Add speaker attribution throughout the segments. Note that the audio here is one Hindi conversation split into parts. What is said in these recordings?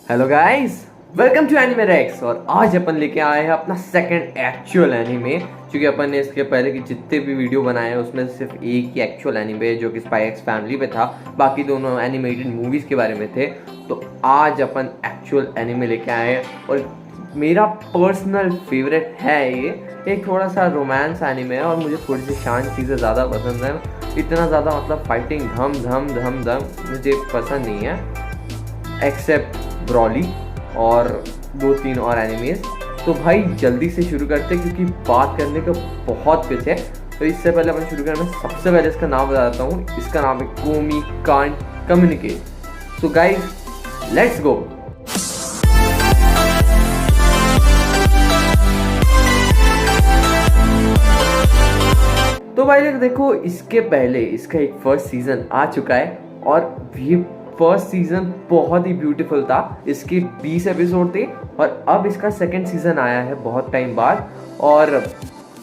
Speaker 1: Hello guys, welcome to anime recs. और आज अपन लेके आए हैं अपना सेकंड एक्चुअल एनिमे। क्योंकि अपन ने इसके पहले की जितने भी वीडियो बनाए हैं उसमें सिर्फ एक ही एक्चुअल एनिमे जो कि स्पाई एक्स फैमिली पे था, बाकी दोनों एनिमेटेड मूवीज़ के बारे में थे। तो आज अपन एक्चुअल एनिमे लेके आए हैं और मेरा पर्सनल फेवरेट है ये। एक थोड़ा सा रोमांस एनिमे है और मुझे थोड़ी सी शांत चीज़ें ज़्यादा पसंद है। इतना ज़्यादा मतलब फाइटिंग धम धम धम धम मुझे पसंद नहीं है, एक्सेप्ट ब्रॉली और 2-3 और एनिमेज। तो भाई जल्दी से शुरू करते हैं क्योंकि बात करने का बहुत कुछ है। तो इससे पहले अपन शुरू करना, सबसे पहले इसका नाम बता देता हूँ। इसका नाम है Komi can't communicate. So guys, let's go. तो भाई देखो, इसके पहले इसका एक फर्स्ट सीजन आ चुका है और ये फर्स्ट सीजन बहुत ही ब्यूटीफुल था। इसके 20 एपिसोड थे और अब इसका सेकंड सीजन आया है बहुत टाइम बाद। और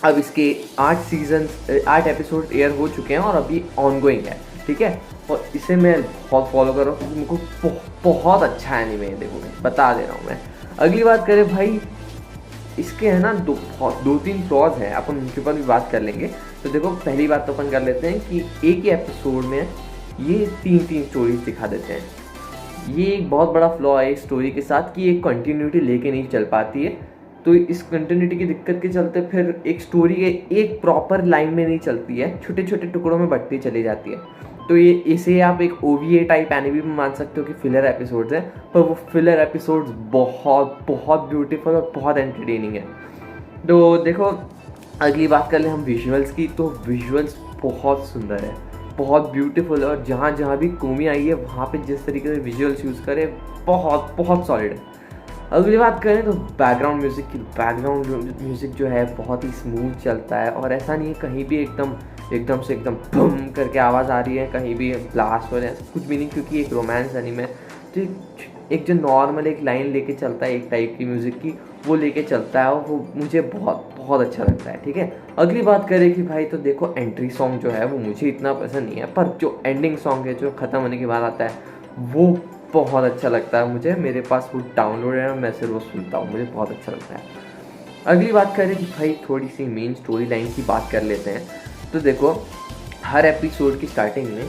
Speaker 1: अब इसके 8 एपिसोड एयर हो चुके हैं और अभी ऑनगोइंग है, ठीक है। और इसे मैं बहुत फॉलो कर रहा हूँ क्योंकि मुझको बहुत अच्छा एनिमे है। देखो मैं बता दे रहा हूँ। मैं अगली बात करें भाई, इसके है ना 2-3 फ्लॉज हैं, अपन उनके ऊपर भी बात कर लेंगे। तो देखो, पहली बात तो अपन कर लेते हैं कि एक ही एपिसोड में ये 3 स्टोरीज दिखा देते हैं। ये एक बहुत बड़ा फ्लॉ है स्टोरी के साथ कि एक कंटिन्यूटी लेके नहीं चल पाती है। तो इस कंटिन्यूटी की दिक्कत के चलते फिर एक स्टोरी एक प्रॉपर लाइन में नहीं चलती है, छोटे छोटे टुकड़ों में बंटती चली जाती है। तो ये इसे आप एक OVA टाइप एनिमे में मान सकते हो कि फिलर एपिसोड्स हैं, पर वो फिलर एपिसोड्स बहुत बहुत ब्यूटीफुल और बहुत एंटरटेनिंग है। तो देखो, अगली बात कर ले हम विजुअल्स की। तो विजुअल्स बहुत सुंदर है, बहुत ब्यूटीफुल है। और जहाँ जहाँ भी कोमी आई है वहाँ पे जिस तरीके से विजुअल्स यूज़ करे, बहुत बहुत सॉलिड है। अगली बात करें तो बैकग्राउंड म्यूज़िक की। बैकग्राउंड म्यूज़िक जो है बहुत ही स्मूथ चलता है और ऐसा नहीं है कहीं भी एकदम से एकदम बम करके आवाज़ आ रही है, कहीं भी ब्लास्ट हो रहा है, कुछ भी नहीं। क्योंकि एक रोमांस एनिमे है तो एक जो नॉर्मल एक लाइन लेके चलता है एक टाइप की म्यूज़िक की, वो लेके चलता है और वो मुझे बहुत बहुत अच्छा लगता है, ठीक है। अगली बात करें कि भाई, तो देखो एंट्री सॉन्ग जो है वो मुझे इतना पसंद नहीं है, पर जो एंडिंग सॉन्ग है जो ख़त्म होने के बाद आता है वो बहुत अच्छा लगता है मुझे। मेरे पास वो डाउनलोड है, मैं सिर्फ वो सुनता हूँ, मुझे बहुत अच्छा लगता है। अगली बात करें कि भाई थोड़ी सी मेन स्टोरी लाइन की बात कर लेते हैं। तो देखो, हर एपिसोड की स्टार्टिंग में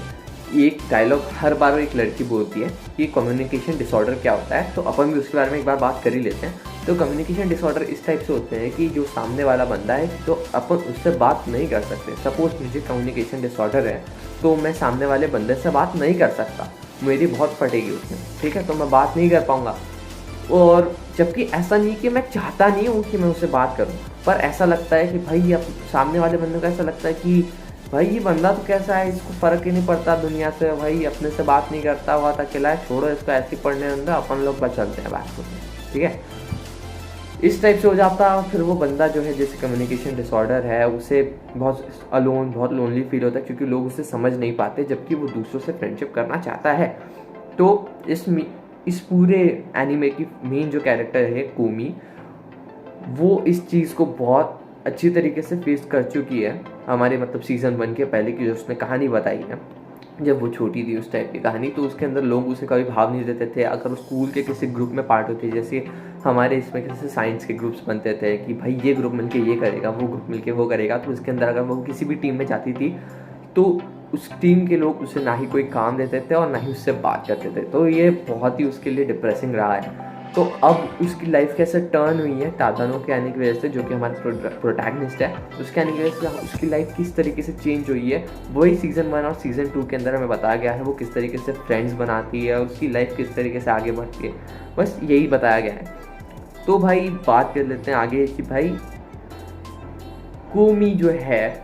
Speaker 1: एक डायलॉग हर बार एक लड़की बोलती है कि कम्युनिकेशन डिसऑर्डर क्या होता है। तो अपन भी उसके बारे में एक बार बात कर ही लेते हैं। तो कम्युनिकेशन डिसऑर्डर इस टाइप से होते हैं कि जो सामने वाला बंदा है तो अपन उससे बात नहीं कर सकते। सपोज मुझे कम्युनिकेशन डिसऑर्डर है तो मैं सामने वाले बंदे से बात नहीं कर सकता, मेरी बहुत फटेगी उसमें, ठीक है। तो मैं बात नहीं कर पाऊँगा। और जबकि ऐसा नहीं कि मैं चाहता नहीं हूँ कि मैं उससे बात करूँ, पर ऐसा लगता है कि भाई अब सामने वाले बंदे को ऐसा लगता है कि भाई ये बंदा तो कैसा है, इसको फ़र्क ही नहीं पड़ता दुनिया से, भाई अपने से बात नहीं करता, हुआ था अकेला है, छोड़ो इसको ऐसे पढ़ने अंदर, अपन लोग बच चलते हैं बात करते हैं, ठीक है। इस टाइप से हो जाता है। फिर वो बंदा जो है जैसे कम्युनिकेशन डिसऑर्डर है, उसे बहुत अलोन, बहुत लोनली फील होता है क्योंकि लोग उसे समझ नहीं पाते, जबकि वो दूसरों से फ्रेंडशिप करना चाहता है। तो इस पूरे एनिमे की मेन जो कैरेक्टर है कोमी, वो इस चीज़ को बहुत अच्छी तरीके से फेस कर चुकी है। हमारे मतलब सीज़न 1 के पहले की जो उसने कहानी बताई है, जब वो छोटी थी उस टाइप की कहानी, तो उसके अंदर लोग उसे कभी भाव नहीं देते थे। अगर वो स्कूल के किसी ग्रुप में पार्ट होती, जैसे हमारे इसमें कैसे साइंस के ग्रुप्स बनते थे कि भाई ये ग्रुप मिलके ये करेगा, वो ग्रुप मिलके वो करेगा, तो उसके अंदर अगर वो किसी भी टीम में जाती थी तो उस टीम के लोग उसे ना ही कोई काम देते थे और ना ही उससे बात करते थे। तो ये बहुत ही उसके लिए डिप्रेसिंग रहा है। तो अब उसकी लाइफ कैसे टर्न हुई है टादानो के आने की वजह से, जो कि हमारे प्रोटैगनिस्ट है, उसके आने की वजह से उसकी लाइफ किस तरीके से चेंज हुई है, वही सीज़न 1 और सीज़न 2 के अंदर हमें बताया गया है। वो किस तरीके से फ्रेंड्स बनाती है, उसकी लाइफ किस तरीके से आगे बढ़ती है, बस यही बताया गया है। तो भाई बात कर लेते हैं आगे कि भाई कोमी जो है,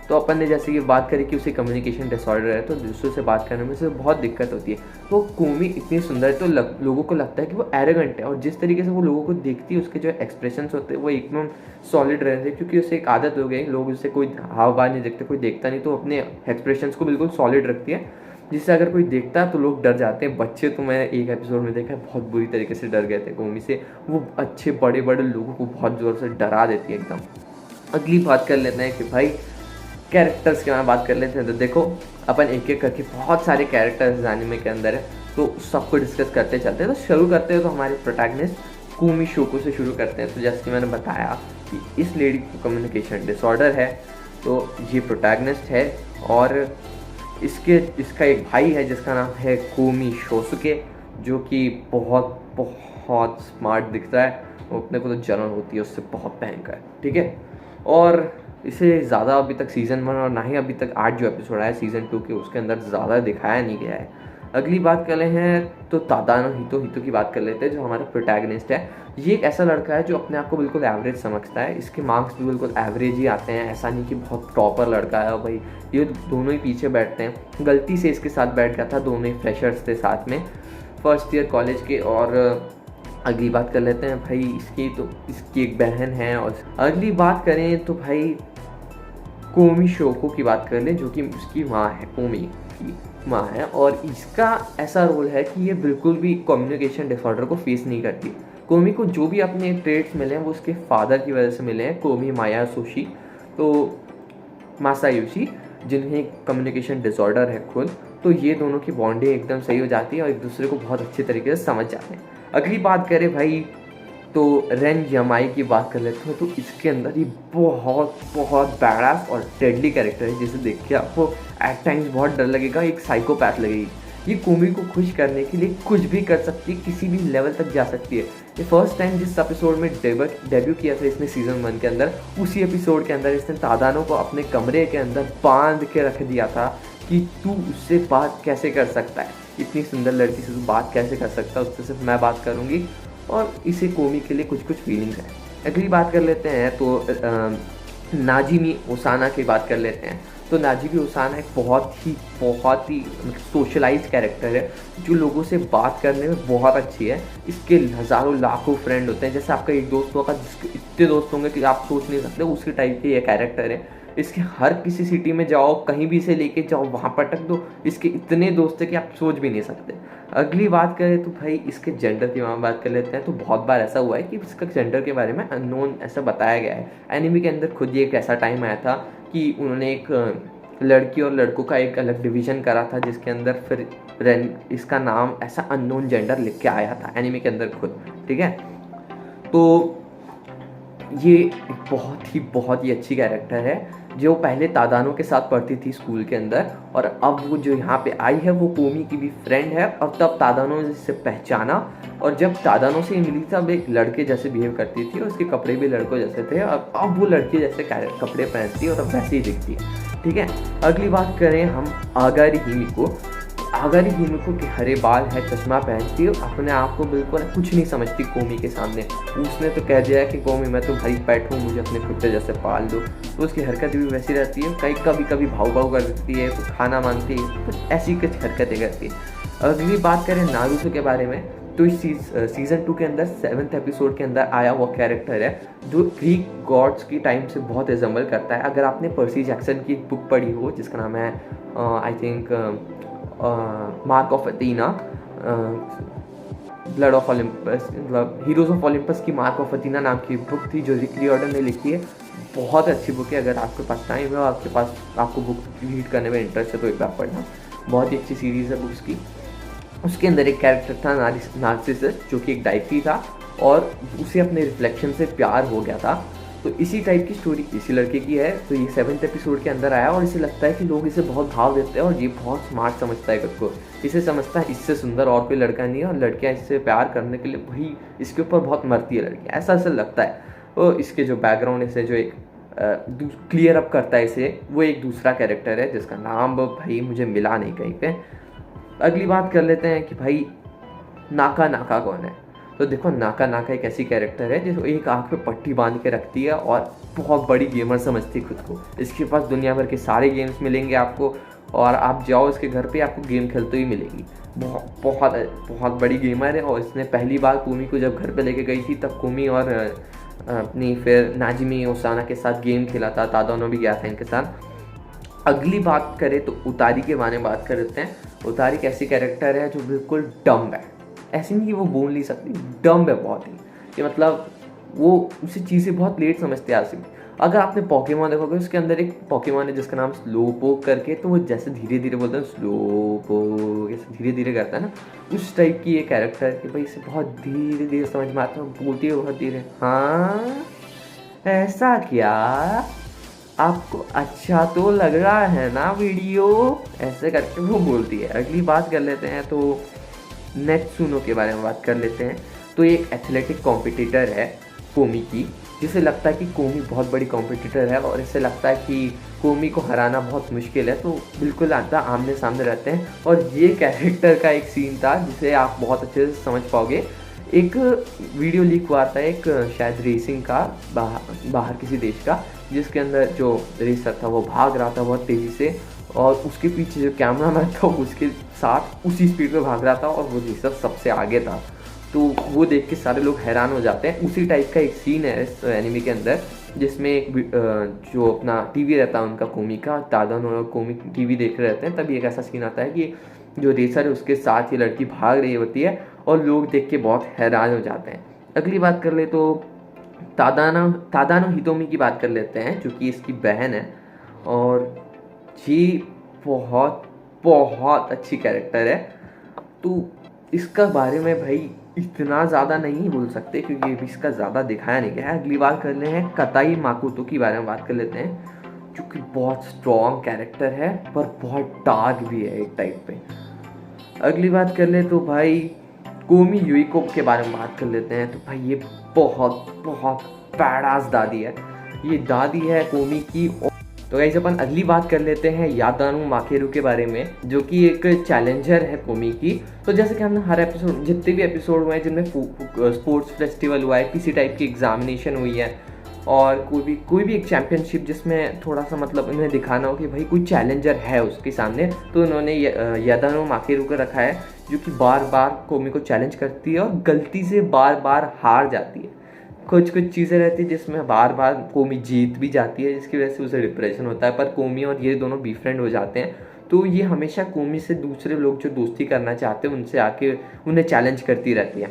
Speaker 1: तो अपन ने जैसे कि बात करी कि उसे कम्युनिकेशन डिसऑर्डर है, तो दूसरों से बात करने में से बहुत दिक्कत होती है। तो कोमी इतनी सुंदर है तो लोगों को लगता है कि वो एरोगेंट है, और जिस तरीके से वो लोगों को देखती है उसके जो एक्सप्रेशंस होते हैं वो एकदम सॉलिड रहते हैं, क्योंकि उसे एक आदत हो गई, लोग उससे कोई हाव भाव नहीं देखते, कोई देखता नहीं, तो अपने एक्सप्रेशंस को बिल्कुल सॉलिड रखती है, जिससे अगर कोई देखता है तो लोग डर जाते हैं। बच्चे तो मैं एक एपिसोड में देखा बहुत बुरी तरीके से डर गए थे कोमी से। वो अच्छे बड़े बड़े लोगों को बहुत ज़ोर से डरा देती है एकदम। अगली बात कर लेते हैं कि भाई कैरेक्टर्स की बात कर लेते हैं। तो देखो, अपन एक एक करके बहुत सारे कैरेक्टर्स एनिमे के अंदर है, तो सबको डिस्कस करते चलते हैं। तो शुरू करते हैं तो हमारे प्रोटैगनिस्ट कुमी शोको से शुरू करते हैं। तो जैसे कि मैंने बताया कि इस लेडी को कम्युनिकेशन डिसऑर्डर है, तो ये प्रोटैगनिस्ट है और इसका एक भाई है जिसका नाम है कोमी शोसुके, जो कि बहुत बहुत स्मार्ट दिखता है। वो अपने को तो जलन होती है उससे बहुत भयंकर, ठीक है। और इसे ज़्यादा अभी तक सीज़न 1 और ना ही अभी तक 8 जो एपिसोड आया सीज़न 2 के, उसके अंदर ज़्यादा दिखाया नहीं गया है। अगली बात कर रहे हैं तो तादानो हितो की बात कर लेते हैं, जो हमारा प्रोटैगनिस्ट है। ये एक ऐसा लड़का है जो अपने आप को बिल्कुल एवरेज समझता है। इसके मार्क्स भी बिल्कुल एवरेज ही आते हैं, ऐसा नहीं कि बहुत टॉपर लड़का है। और भाई ये दोनों ही पीछे बैठते हैं, गलती से इसके साथ बैठ गया था, दोनों ही फ्रेशर्स थे साथ में फर्स्ट ईयर कॉलेज के। और अगली बात कर लेते हैं भाई इसकी एक बहन है। और अगली बात करें तो भाई कोमी शोको की बात कर ले, जो कि उसकी माँ है, कोमी की माँ है। और इसका ऐसा रोल है कि ये बिल्कुल भी कम्युनिकेशन डिसऑर्डर को फेस नहीं करती। कोमी को जो भी अपने ट्रेड्स मिले हैं वो उसके फादर की वजह से मिले हैं, कोमी मायासोशी तो मासायोशी, जिन्हें कम्युनिकेशन डिसऑर्डर है खुद। तो ये दोनों की बॉन्डिंग एकदम सही हो जाती है और एक दूसरे को बहुत अच्छे तरीके से समझ जाते हैं। अगली बात करें भाई तो रेन यमाई की बात कर लेते हैं। तो इसके अंदर ही बहुत बहुत बैडास और डेडली कैरेक्टर है, जिसे देख के आपको एट टाइम्स बहुत डर लगेगा, एक साइकोपैथ लगेगी। ये कोमी को खुश करने के लिए कुछ भी कर सकती है, किसी भी लेवल तक जा सकती है। ये फर्स्ट टाइम जिस एपिसोड में डेब्यू किया था इसने सीज़न 1 के अंदर, उसी एपिसोड के अंदर इसने तादानो को अपने कमरे के अंदर बांध के रख दिया था कि तू उससे बात कैसे कर सकता है, इतनी सुंदर लड़की से तू बात कैसे कर सकता है, उससे सिर्फ मैं बात करूँगी। और इसे कोमी के लिए कुछ फीलिंग है। अगली बात कर लेते हैं तो नाजिमी ओसाना की बात कर लेते हैं। तो नाजिमी ओसाना एक बहुत ही सोशलाइज कैरेक्टर है, जो लोगों से बात करने में बहुत अच्छी है। इसके हज़ारों लाखों फ्रेंड होते हैं, जैसे आपका एक दोस्त होगा जिसके इतने दोस्त होंगे कि आप सोच नहीं सकते, उसी टाइप के ये कैरेक्टर है। इसके हर किसी सिटी में जाओ, कहीं भी इसे लेके जाओ, वहाँ पटक दो, इसके इतने दोस्त हैं कि आप सोच भी नहीं सकते। अगली बात करें तो भाई इसके जेंडर की वहाँ बात कर लेते हैं। तो बहुत बार ऐसा हुआ है कि इसका जेंडर के बारे में अननोन ऐसा बताया गया है। एनिमे के अंदर खुद ही एक ऐसा टाइम आया था कि उन्होंने एक लड़की और लड़कों का एक अलग डिवीज़न करा था, जिसके अंदर फिर इसका नाम ऐसा अननोन जेंडर लिख के आया था एनिमे के अंदर खुद, ठीक है। तो ये एक बहुत ही अच्छी कैरेक्टर है, जो पहले तादानो के साथ पढ़ती थी स्कूल के अंदर, और अब वो जो यहाँ पे आई है वो कोमी की भी फ्रेंड है। और तब तादानो ने इसे पहचाना, और जब तादानो से मिली तब एक लड़के जैसे बिहेव करती थी और उसके कपड़े भी लड़कों जैसे थे। अब वो लड़के जैसे कपड़े पहनती है और अब वैसे ही दिखती है, ठीक है। अगली बात करें हम आगारी हिमिको के हरे बाल है, चश्मा पहनती है, अपने आप को बिल्कुल कुछ नहीं समझती कोमी के सामने। उसने तो कह दिया है कि कोमी मैं तो भाई पेट हूँ, मुझे अपने कुत्ते जैसे पाल दो। तो उसकी हरकत भी वैसी रहती है, कभी भाव कर देती है, तो खाना मांगती है, कुछ ऐसी कुछ हरकतें करती है। अगली बात करें नारुतो के बारे में, तो इस सीज़न 2 के अंदर 7th एपिसोड के अंदर आया हुआ कैरेक्टर है, जो ग्रीक गॉड्स की टाइम से बहुत रिजेंबल करता है। अगर आपने पर्सी जैक्सन की बुक पढ़ी हो, जिसका नाम है I think mark of Athena, blood of Olympus, मतलब हीरोज ऑफ ओलंपस की मार्क ऑफ अथीना नाम की बुक थी, जो रिक रियॉर्डन ने लिखी है। बहुत अच्छी बुक है, अगर आपके पास टाइम है, आपको बुक रीड करने में इंटरेस्ट है तो एक बार पढ़ना। बहुत ही अच्छी सीरीज़ है बुक्स की। उसके अंदर एक कैरेक्टर था नार्सिसस, जो कि एक डायकी था और उसे अपने रिफ्लेक्शन से प्यार हो गया था। तो इसी टाइप की स्टोरी इसी लड़के की है। तो ये 7th एपिसोड के अंदर आया और इसे लगता है कि लोग इसे बहुत भाव देते हैं और ये बहुत स्मार्ट समझता है खुद को। इसे समझता है इससे सुंदर और कोई लड़का नहीं है और लड़कियां इससे प्यार करने के लिए वही इसके ऊपर बहुत मरती है लड़की, ऐसा लगता है। और इसके जो बैकग्राउंड इसे जो एक क्लियर अप करता है इसे, वो एक दूसरा कैरेक्टर है जिसका नाम भाई मुझे मिला नहीं कहीं पे। अगली बात कर लेते हैं कि भाई नाका कौन है। तो देखो नाका एक ऐसी कैरेक्टर है जो एक आँख पे पट्टी बांध के रखती है और बहुत बड़ी गेमर समझती है खुद को। इसके पास दुनिया भर के सारे गेम्स मिलेंगे आपको, और आप जाओ इसके घर पे आपको गेम खेलते ही मिलेगी। बहुत बड़ी गेमर है। और इसने पहली बार कोमी को जब घर पे लेके गई थी, तब कोमी और अपनी फिर नाजिमी ओसाना के साथ गेम खेला था, तादानो भी गया था इनके साथ। अगली बात करें तो उतारी के बारे में बात कर लेते हैं। उतारी एक ऐसी कैरेक्टर है जो बिल्कुल डम्ब है, ऐसी नहीं कि वो बोल नहीं सकती, डम्ब है बहुत ही, कि मतलब वो उसी चीज़ें बहुत लेट समझते हैं। अगर आपने पोकेमॉन देखोगे उसके अंदर एक पोकेमॉन है जिसका नाम स्लोपोक करके, तो वो जैसे धीरे धीरे बोलता है स्लोपोक, ऐसे धीरे धीरे करता है ना, उस टाइप की ये कैरेक्टर है कि भाई इसे बहुत धीरे धीरे समझ में आता है, बोलती है बहुत धीरे, हाँ ऐसा क्या, आपको अच्छा तो लग रहा है ना वीडियो, ऐसे करके वो बोलती है। अगली बात कर लेते हैं तो नेत्सुनो के बारे में बात कर लेते हैं। तो ये एक एथलेटिक कॉम्पिटिटर है कोमी की, जिसे लगता है कि कोमी बहुत बड़ी कॉम्पिटिटर है और इसे लगता है कि कोमी को हराना बहुत मुश्किल है, तो बिल्कुल आता आमने सामने रहते हैं। और ये कैरेक्टर का एक सीन था जिसे आप बहुत अच्छे से समझ पाओगे। एक वीडियो लीक हुआ था एक शायद रेसिंग का बाहर किसी देश का, जिसके अंदर जो रेसर था वो भाग रहा था बहुत तेज़ी से और उसके पीछे जो कैमरा मैन था उसके साथ उसी स्पीड पे भाग रहा था और वो रेसर सबसे आगे था। तो वो देख के सारे लोग हैरान हो जाते हैं। उसी टाइप का एक सीन है इस एनिमे के अंदर, जिसमें एक जो अपना टीवी रहता है उनका कोमी का, तादन और कोमी टीवी देख रहे रहते हैं, तभी एक ऐसा सीन आता है कि जो रेसर है उसके साथ ये लड़की भाग रही होती है और लोग देख के बहुत हैरान हो जाते हैं। अगली बात कर ले तो तादानो हितोमी की बात कर लेते हैं, जो कि इसकी बहन है और ये बहुत बहुत अच्छी कैरेक्टर है। तो इसका बारे में भाई इतना ज़्यादा नहीं बोल सकते क्योंकि इसका ज़्यादा दिखाया नहीं गया है। अगली बात कर ले हैं कताई माकोतो की बारे में बात कर लेते हैं, जो कि बहुत स्ट्रॉन्ग कैरेक्टर है पर बहुत डार्क भी है एक टाइप पे। अगली बात कर ले तो भाई कोमी युइको के बारे में बात कर लेते हैं। तो भाई ये बहुत बहुत बैडास दादी है, ये दादी है कोमी की। तो गाइस अपन अगली बात कर लेते हैं यादानु माकेरू के बारे में, जो कि एक चैलेंजर है कोमी की। तो जैसे कि हमने हर एपिसोड, जितने भी एपिसोड हुए हैं जिनमें स्पोर्ट्स फेस्टिवल हुआ है, किसी टाइप की एग्जामिनेशन हुई है और कोई भी एक चैंपियनशिप जिसमें थोड़ा सा मतलब उन्हें दिखाना हो कि भाई कोई चैलेंजर है उसके सामने, तो उन्होंने यादानु माकेरू को रखा है, जो कि बार बार कोमी को चैलेंज करती है और गलती से बार बार हार जाती है। कुछ चीज़ें रहती है जिसमें बार बार कोमी जीत भी जाती है, जिसकी वजह से उसे डिप्रेशन होता है, पर कोमी और ये दोनों बी फ्रेंड हो जाते हैं। तो ये हमेशा कोमी से दूसरे लोग जो दोस्ती करना चाहते हैं उनसे आके उन्हें चैलेंज करती रहती है।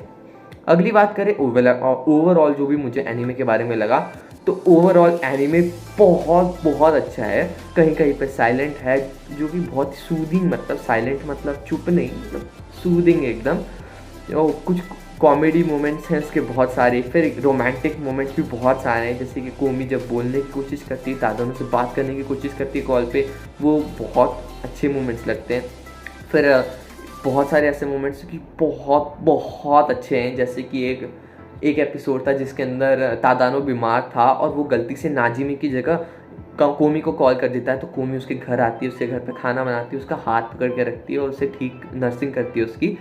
Speaker 1: अगली बात करें ओवरऑल जो भी मुझे एनीमे के बारे में लगा, तो ओवरऑल एनीमे बहुत बहुत अच्छा है। कहीं कहीं पे साइलेंट है, जो कि बहुत सूदिंग, मतलब साइलेंट मतलब चुप नहीं, मतलब सूदिंग एकदम। कुछ कॉमेडी मोमेंट्स हैं इसके बहुत सारे, फिर रोमांटिक मोमेंट्स भी बहुत सारे हैं, जैसे कि कोमी जब बोलने की कोशिश करती है, तादानो से बात करने की कोशिश करती है कॉल पे, वो बहुत अच्छे मोमेंट्स लगते हैं। फिर बहुत सारे ऐसे मोमेंट्स कि बहुत बहुत अच्छे हैं, जैसे कि एक एपिसोड था जिसके अंदर तादानो बीमार था और वो गलती से नाजिमी की जगह कोमी को कॉल कर देता है। तो कोमी उसके घर आती है, उसके घर पे खाना बनाती है, उसका हाथ पकड़ के रखती है और उसे ठीक नर्सिंग करती है उसकी।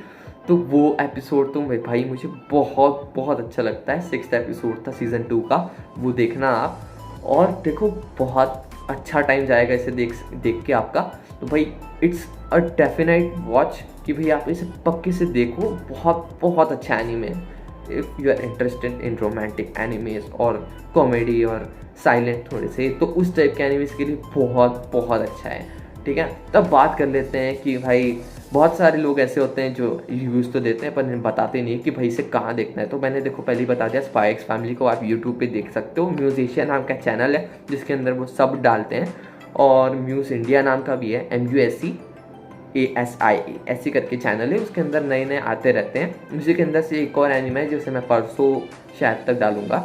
Speaker 1: तो वो एपिसोड तो भाई मुझे बहुत बहुत अच्छा लगता है। 6th एपिसोड था सीज़न 2 का, वो देखना आप, और देखो बहुत अच्छा टाइम जाएगा इसे देख के आपका। तो भाई इट्स अ डेफिनेट वॉच कि भाई आप इसे पक्के से देखो, बहुत बहुत अच्छा एनीमे है। If you are interested in romantic animes और कॉमेडी और साइलेंट थोड़े से, तो उस टाइप के एनिमेज के लिए बहुत बहुत अच्छा है। ठीक है, तब बात कर लेते हैं कि भाई बहुत सारे लोग ऐसे होते हैं जो रिव्यूज़ तो देते हैं पर बताते नहीं है कि भाई इसे कहाँ देखना है। तो मैंने देखो पहले ही बता दिया, स्पाई एक्स फैमिली को आप यूट्यूब पे देख सकते हो। म्यूज़ एशिया नाम का चैनल है जिसके अंदर वो सब डालते हैं, और म्यूज़ इंडिया नाम का भी है, MUSEASIA ऐसे करके चैनल है, उसके अंदर नए नए आते रहते हैं। उसी के अंदर से एक और एनिमे है जिसे मैं परसों शायद तक डालूँगा।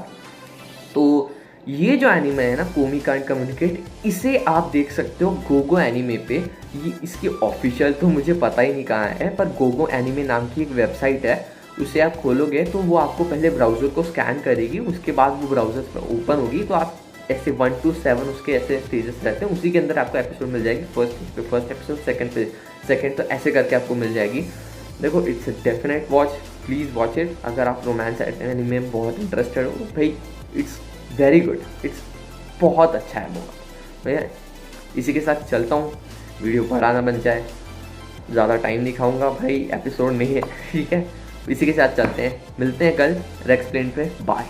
Speaker 1: तो ये जो एनिमे है ना, कोमी कांट कम्युनिकेट, इसे आप देख सकते हो गोगो एनिमे पे। ये इसकी ऑफिशियल तो मुझे पता ही नहीं कहाँ है, पर गोगो एनिमे नाम की एक वेबसाइट है, उसे आप खोलोगे तो वो आपको पहले ब्राउज़र को स्कैन करेगी, उसके बाद वो ब्राउज़र ओपन होगी, तो आप ऐसे 1 to 7 उसके ऐसे स्टेजेस रहते हैं, उसी के अंदर आपको एपिसोड मिल जाएगी। फर्स्ट एपिसोड, सेकंड, तो ऐसे करके आपको मिल जाएगी। देखो it's a definite watch, please watch it. अगर आप रोमांस एनिमे में बहुत इंटरेस्टेड हो भाई, इट्स वेरी गुड, इट्स बहुत अच्छा है बहुत भैया। इसी के साथ चलता हूँ, वीडियो बड़ा ना बन जाए, ज़्यादा टाइम नहीं खाऊंगा भाई, एपिसोड नहीं है, ठीक है। इसी के साथ चलते हैं, मिलते हैं कल रेक्सप्लेन पे, बाय।